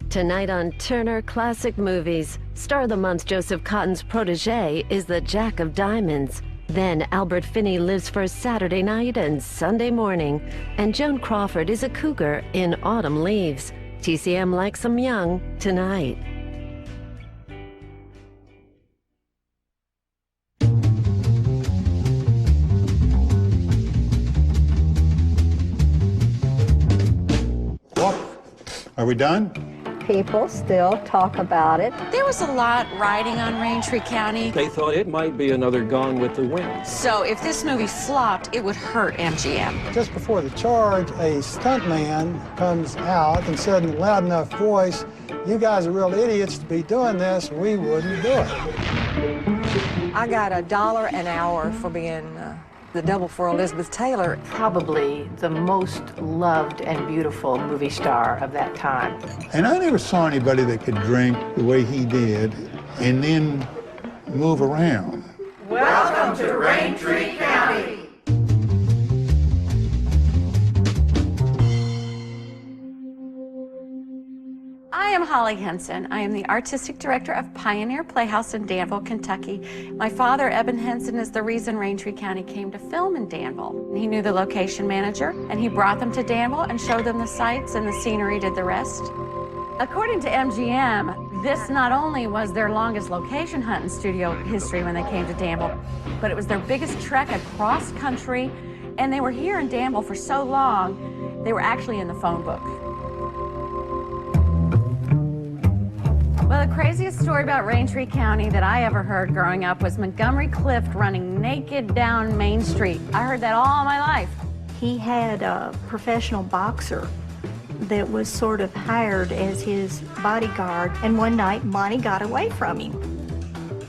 Tonight on Turner Classic Movies, Star of the Month Joseph Cotton's protege is the Jack of Diamonds. Then Albert Finney lives for Saturday night and Sunday morning, and Joan Crawford is a cougar in Autumn Leaves. TCM likes 'em young tonight. Well, are we done? People still talk about it. There was a lot riding on Raintree County. They thought it might be another Gone with the Wind. So if this movie flopped, it would hurt MGM. Just before the charge, a stuntman comes out and said in a loud enough voice, "You guys are real idiots to be doing this. We wouldn't do it." I got $1 an hour for being the double for Elizabeth Taylor. Probably the most loved and beautiful movie star of that time. And I never saw anybody that could drink the way he did and then move around. Welcome to Raintree County. I am Holly Henson. I am the artistic director of Pioneer Playhouse in Danville, Kentucky. My father, Eben Henson, is the reason Raintree County came to film in Danville. He knew the location manager, and he brought them to Danville and showed them the sights, and the scenery did the rest. According to MGM, this not only was their longest location hunt in studio history when they came to Danville, but it was their biggest trek across country, and they were here in Danville for so long, they were actually in the phone book. Well, the craziest story about Raintree County that I ever heard growing up was Montgomery Clift running naked down Main Street. I heard that all my life. He had a professional boxer that was sort of hired as his bodyguard, and one night Monty got away from him.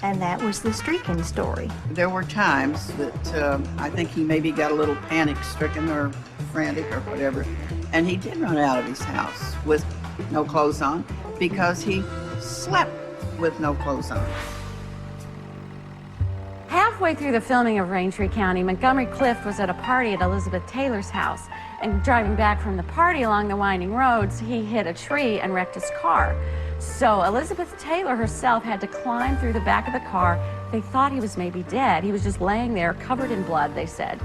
And that was the streaking story. There were times that I think he maybe got a little panic-stricken or frantic or whatever, and he did run out of his house with no clothes on because he slept with no clothes on. Halfway through the filming of Raintree County, Montgomery Clift was at a party at Elizabeth Taylor's house, and driving back from the party along the winding roads, he hit a tree and wrecked his car. So Elizabeth Taylor herself had to climb through the back of the car. They thought he was maybe dead. He was just laying there covered in blood, they said.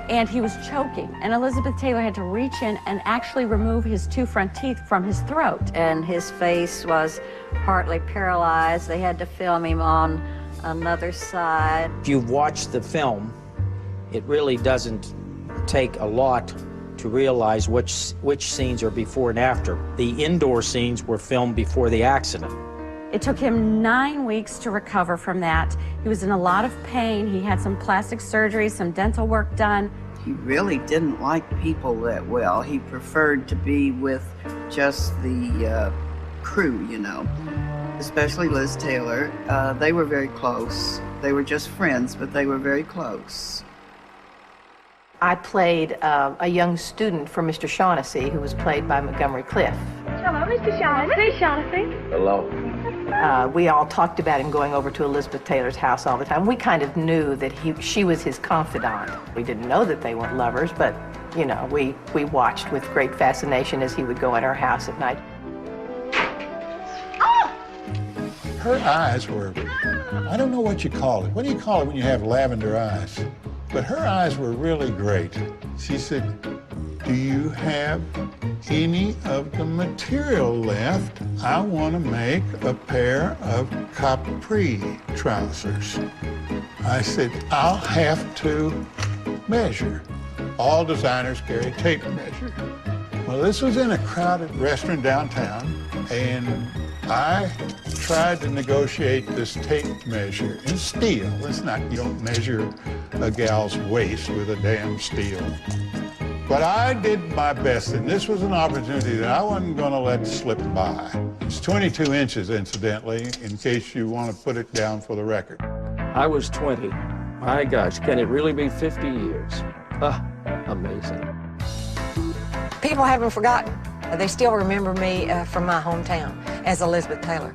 And he was choking. And Elizabeth Taylor had to reach in and actually remove his 2 front teeth from his throat. And his face was partly paralyzed. They had to film him on another side. If you've watched the film, it really doesn't take a lot to realize which scenes are before and after. The indoor scenes were filmed before the accident. It took him 9 weeks to recover from that. He was in a lot of pain. He had some plastic surgery, some dental work done. He really didn't like people that well. He preferred to be with just the crew, you know, especially Liz Taylor. They were very close. They were just friends, but they were very close. I played a young student for Mr. Shaughnessy, who was played by Montgomery Clift. Hello, Mr. Shaughnessy. Shaughnessy. Hello. We all talked about him going over to Elizabeth Taylor's house all the time. We kind of knew that she was his confidant. We didn't know that they weren't lovers, but, you know, we watched with great fascination as he would go in her house at night. Her eyes were, I don't know what you call it. What do you call it when you have lavender eyes? But her eyes were really great. She said, "Do you have any of the material left? I want to make a pair of capri trousers." I said, "I'll have to measure." All designers carry a tape measure. Well, this was in a crowded restaurant downtown, and I tried to negotiate this tape measure in steel. It's not, you don't measure a gal's waist with a damn steel. But I did my best, and this was an opportunity that I wasn't going to let slip by. It's 22 inches, incidentally, in case you want to put it down for the record. I was 20. My gosh, can it really be 50 years? Amazing. People haven't forgotten. They still remember me from my hometown as Elizabeth Taylor.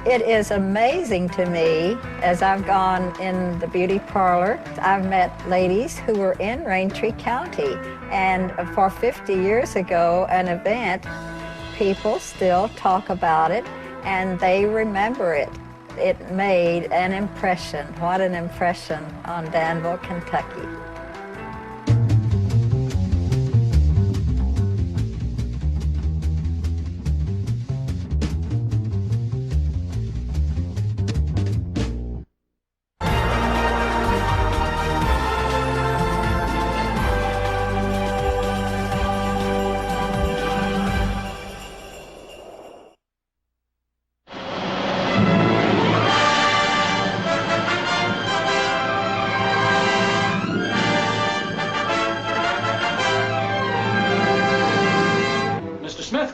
It is amazing to me, as I've gone in the beauty parlor, I've met ladies who were in Raintree County, and for 50 years ago, an event, people still talk about it, and they remember it. It made an impression. What an impression on Danville, Kentucky.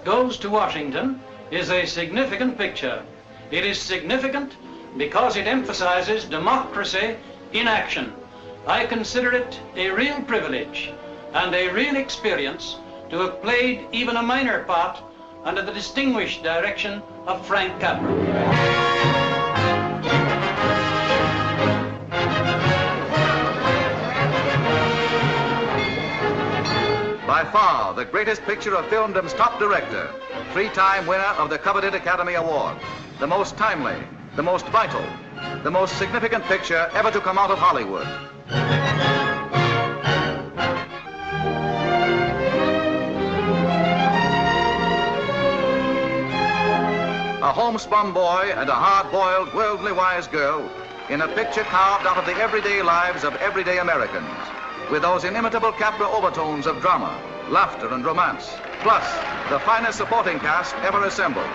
Goes to Washington is a significant picture. It is significant because it emphasizes democracy in action. I consider it a real privilege and a real experience to have played even a minor part under the distinguished direction of Frank Capra. By far, the greatest picture of filmdom's top director, three-time winner of the coveted Academy Award, the most timely, the most vital, the most significant picture ever to come out of Hollywood. A homespun boy and a hard-boiled, worldly-wise girl in a picture carved out of the everyday lives of everyday Americans, with those inimitable Capra overtones of drama, laughter, and romance, plus the finest supporting cast ever assembled.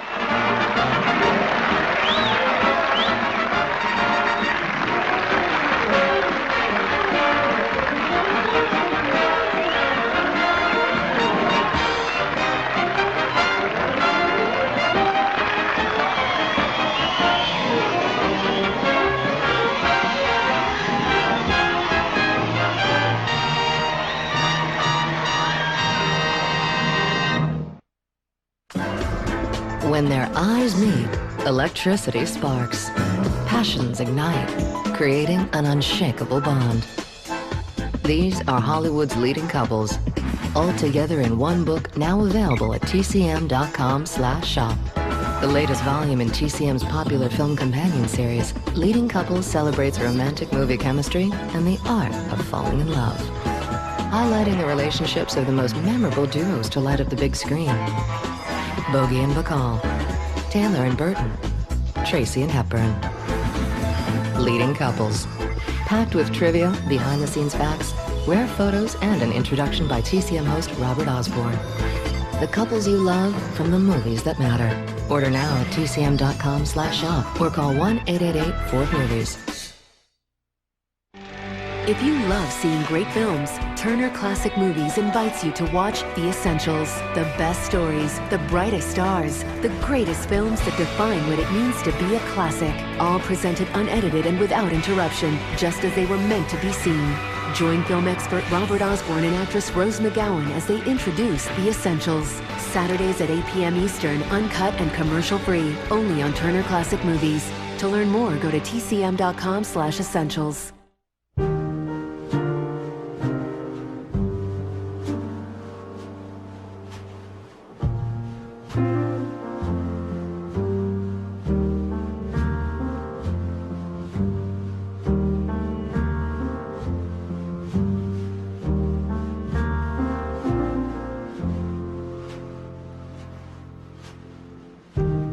When their eyes meet, electricity sparks. Passions ignite, creating an unshakable bond. These are Hollywood's leading couples, all together in one book now available at tcm.com/shop. The latest volume in TCM's popular film companion series, Leading Couples celebrates romantic movie chemistry and the art of falling in love, highlighting the relationships of the most memorable duos to light up the big screen. Bogey and Bacall, Taylor and Burton, Tracy and Hepburn. Leading Couples, packed with trivia, behind-the-scenes facts, rare photos, and an introduction by TCM host Robert Osborne. The couples you love from the movies that matter. Order now at tcm.com/shop or call 1-888-4MOVIES. If you love seeing great films, Turner Classic Movies invites you to watch The Essentials. The best stories, the brightest stars, the greatest films that define what it means to be a classic. All presented unedited and without interruption, just as they were meant to be seen. Join film expert Robert Osborne and actress Rose McGowan as they introduce The Essentials. Saturdays at 8 p.m. Eastern, uncut and commercial-free, only on Turner Classic Movies. To learn more, go to tcm.com/essentials.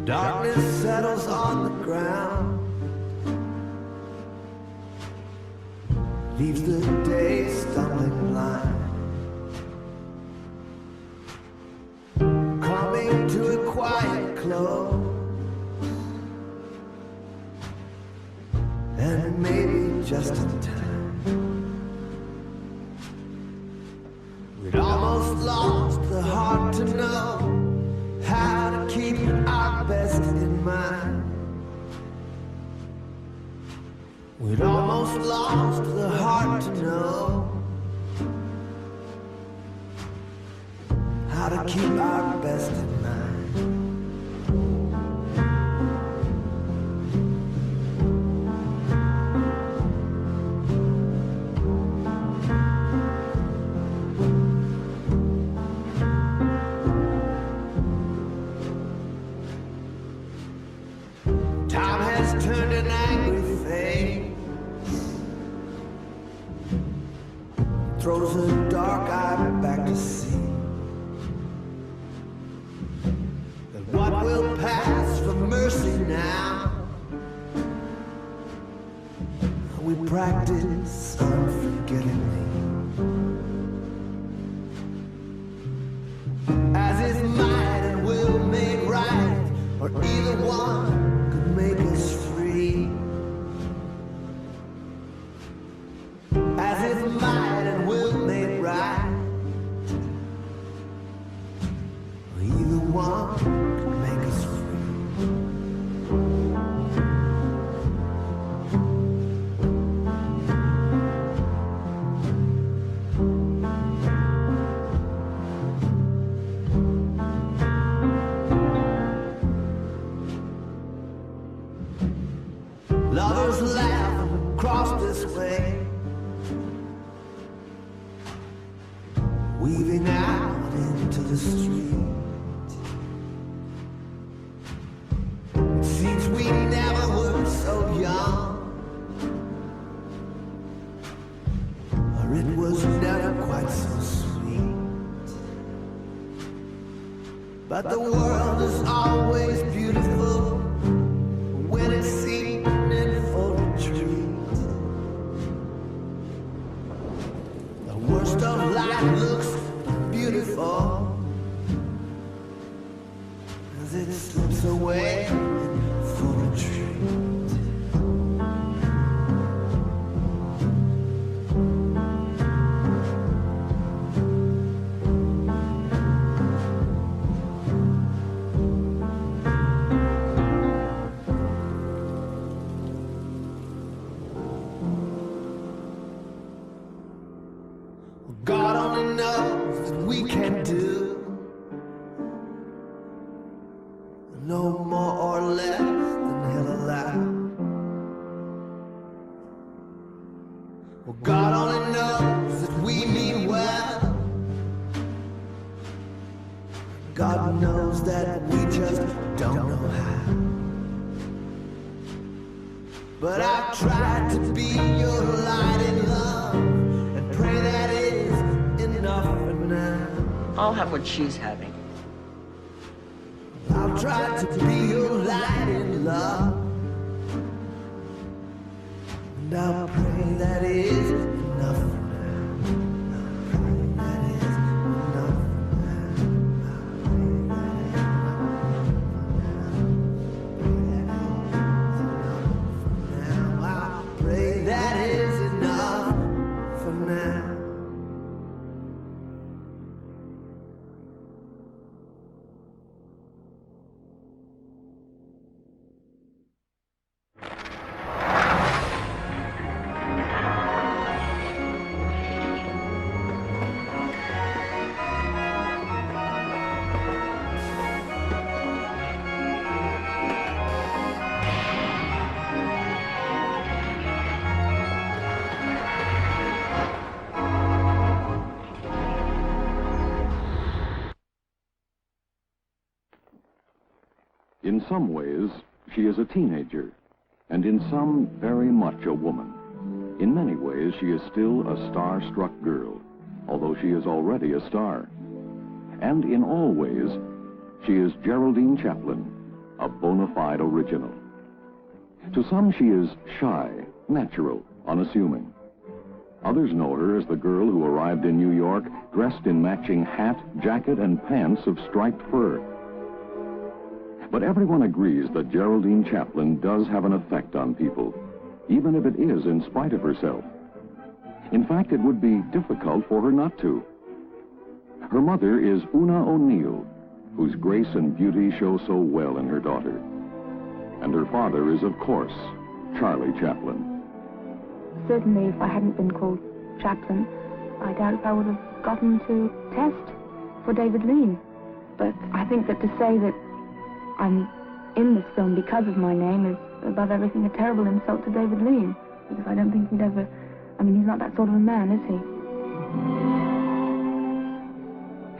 Darkness settles on the ground, leaves the day stumbling blind, coming to a quiet close, and maybe just in time. We'd almost lost the heart to know how to keep our best in mind. We'd almost lost the heart to know how to keep our best in mind. throws her dark eye back to sea. And what will pass for mercy now? We practice unforgettingly, as if might and will made right, or either one could make us free. As if might and will made right, or either one could make us free. Lovers laugh across this way, weaving out into the street. It seems we never were so young, or it was never quite so sweet. But the world is always beautiful when it's seen in full retreat. The worst of life looks beautiful as it slips away in full retreat. God only knows that we can do no more or less than He'll allow. Well, God only knows that we mean well. God knows that we just don't know how. But I've tried to be your light in love and pray that is enough for now. I'll have what she's having. I'll try to be your light in love, and I'll pray that is enough for now. I'll pray that is enough for now. I'll pray that is enough for now. In some ways, she is a teenager, and in some, very much a woman. In many ways, she is still a star-struck girl, although she is already a star. And in all ways, she is Geraldine Chaplin, a bona fide original. To some, she is shy, natural, unassuming. Others know her as the girl who arrived in New York dressed in matching hat, jacket, and pants of striped fur. But everyone agrees that Geraldine Chaplin does have an effect on people, even if it is in spite of herself. In fact, it would be difficult for her not to. Her mother is Una O'Neill, whose grace and beauty show so well in her daughter. And her father is, of course, Charlie Chaplin. Certainly, if I hadn't been called Chaplin, I doubt if I would have gotten to test for David Lean. But I think that to say that I'm in this film because of my name is, above everything, a terrible insult to David Lean. Because I don't think he'd ever... I mean, he's not that sort of a man, is he?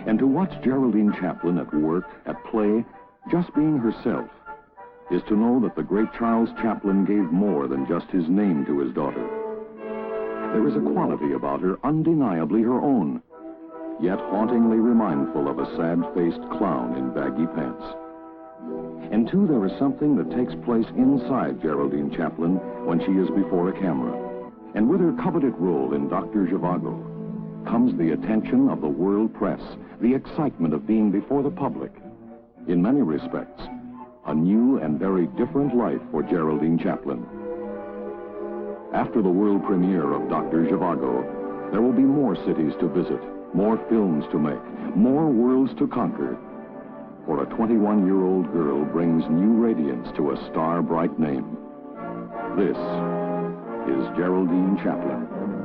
And to watch Geraldine Chaplin at work, at play, just being herself, is to know that the great Charles Chaplin gave more than just his name to his daughter. There is a quality about her undeniably her own, yet hauntingly remindful of a sad-faced clown in baggy pants. And two, there is something that takes place inside Geraldine Chaplin when she is before a camera. And with her coveted role in Dr. Zhivago comes the attention of the world press, the excitement of being before the public. In many respects, a new and very different life for Geraldine Chaplin. After the world premiere of Dr. Zhivago, there will be more cities to visit, more films to make, more worlds to conquer. For a 21-year-old girl brings new radiance to a star-bright name. This is Geraldine Chaplin.